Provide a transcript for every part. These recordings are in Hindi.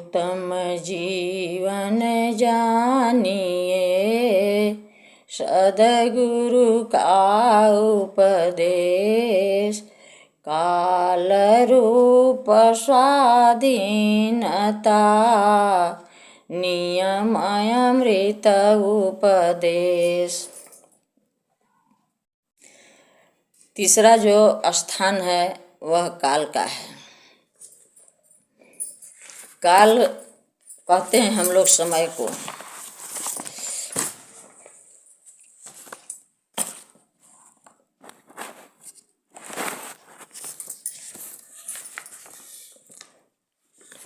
उत्तम जीवन जानिए, सद्गुरु का उपदेश। काल रूप स्वाधीनता, नियम अमृत उपदेश। तीसरा जो स्थान है वह काल का है। काल कहते हैं हम लोग समय को।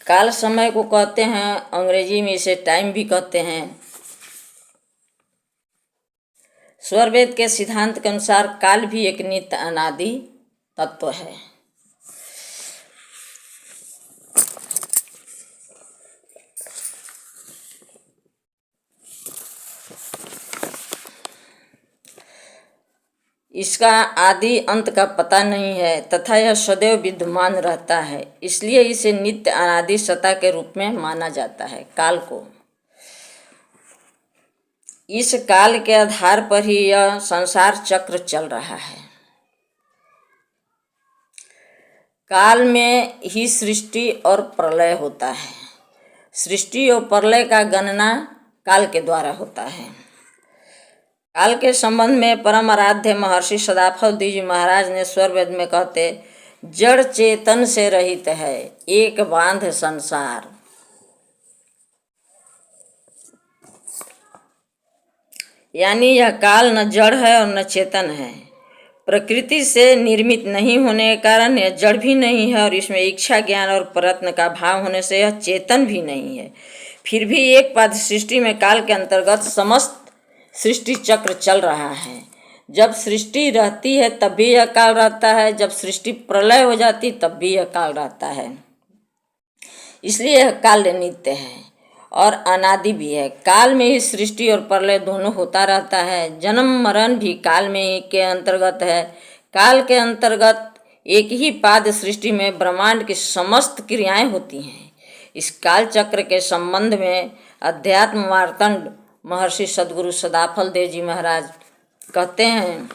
काल समय को कहते हैं, अंग्रेजी में इसे टाइम भी कहते हैं। स्वरवेद के सिद्धांत के अनुसार काल भी एक नित्य अनादि तत्व है। इसका आदि अंत का पता नहीं है तथा यह सदैव विद्यमान रहता है, इसलिए इसे नित्य अनादि सत्ता के रूप में माना जाता है। काल को, इस काल के आधार पर ही यह संसार चक्र चल रहा है। काल में ही सृष्टि और प्रलय होता है। सृष्टि और प्रलय का गणना काल के द्वारा होता है। काल के संबंध में परम आराध्य महर्षि सदाफल द्विज महाराज ने स्वरवेद में कहते, जड़ चेतन से रहित है एक बांध संसार। यानी यह काल न जड़ है और न चेतन है। प्रकृति से निर्मित नहीं होने के कारण यह जड़ भी नहीं है और इसमें इच्छा ज्ञान और प्रयत्न का भाव होने से यह चेतन भी नहीं है। फिर भी एक पाद सृष्टि में काल के अंतर्गत समस्त सृष्टि चक्र चल रहा है। जब सृष्टि रहती है तब भी यह काल रहता है, जब सृष्टि प्रलय हो जाती तब भी यह काल रहता है। इसलिए यह काल नित्य है और अनादि भी है। काल में ही सृष्टि और प्रलय दोनों होता रहता है। जन्म मरण भी काल में ही के अंतर्गत है। काल के अंतर्गत एक ही पाद सृष्टि में ब्रह्मांड की समस्त क्रियाएं होती हैं। इस काल चक्र के संबंध में अध्यात्म मार्तंड महर्षि सद्गुरु सदाफल देव जी महाराज कहते हैं,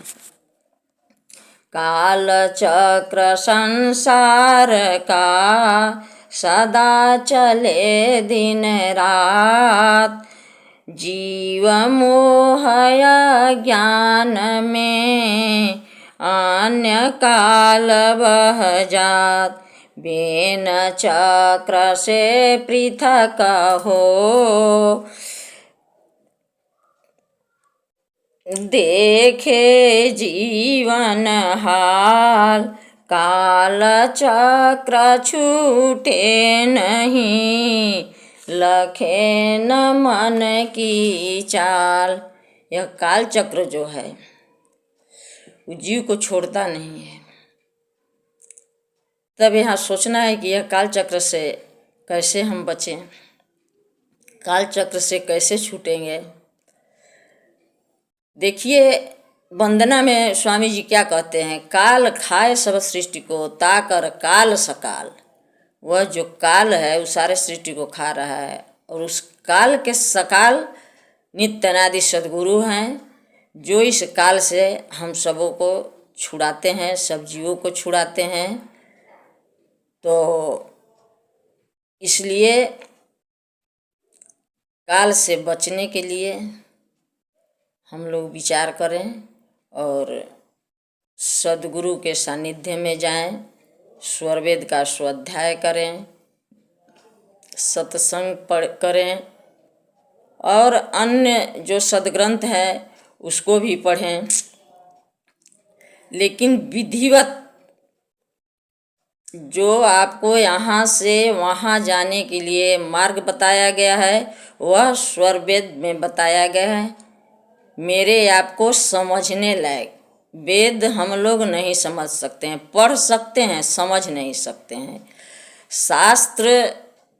काल चक्र संसार का सदा चले दिन रात, जीव मोह ज्ञान में अन्य काल बह जात, बेन चक्र से पृथक हो, देखे जीवन हाल, काल चक्र छूटे नहीं, लखे न मन की चाल। यह काल चक्र जो है वो जीव को छोड़ता नहीं है। तब यहाँ सोचना है कि यह काल चक्र से कैसे हम बचें, काल चक्र से कैसे छूटेंगे। देखिए वंदना में स्वामी जी क्या कहते हैं, काल खाए सब सृष्टि को, ताकर काल सकाल। वह जो काल है उस सारे सृष्टि को खा रहा है और उस काल के सकाल नित्य अनादि सद्गुरु हैं, जो इस काल से हम सबों को छुड़ाते हैं, सब जीवों को छुड़ाते हैं। तो इसलिए काल से बचने के लिए हम लोग विचार करें और सद्गुरु के सानिध्य में जाएं, स्वरवेद का स्वाध्याय करें, सत्संग करें और अन्य जो सद्ग्रंथ है उसको भी पढ़ें। लेकिन विधिवत जो आपको यहाँ से वहाँ जाने के लिए मार्ग बताया गया है वह स्वरवेद में बताया गया है। मेरे आपको समझने लायक वेद हम लोग नहीं समझ सकते हैं, पढ़ सकते हैं, समझ नहीं सकते हैं। शास्त्र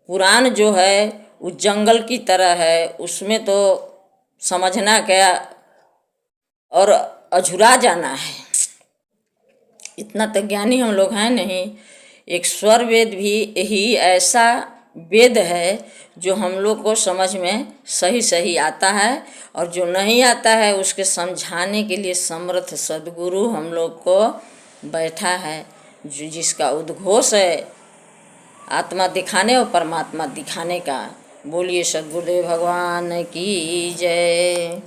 पुराण जो है वो जंगल की तरह है, उसमें तो समझना क्या और अझुरा जाना है, इतना तो ज्ञानी हम लोग हैं नहीं। एक स्वरवेद भी यही ऐसा वेद है जो हम लोग को समझ में सही सही आता है, और जो नहीं आता है उसके समझाने के लिए समर्थ सद्गुरु हम लोग को बैठा है, जो जिसका उद्घोष है आत्मा दिखाने और परमात्मा दिखाने का। बोलिए सद्गुरुदेव भगवान की जय।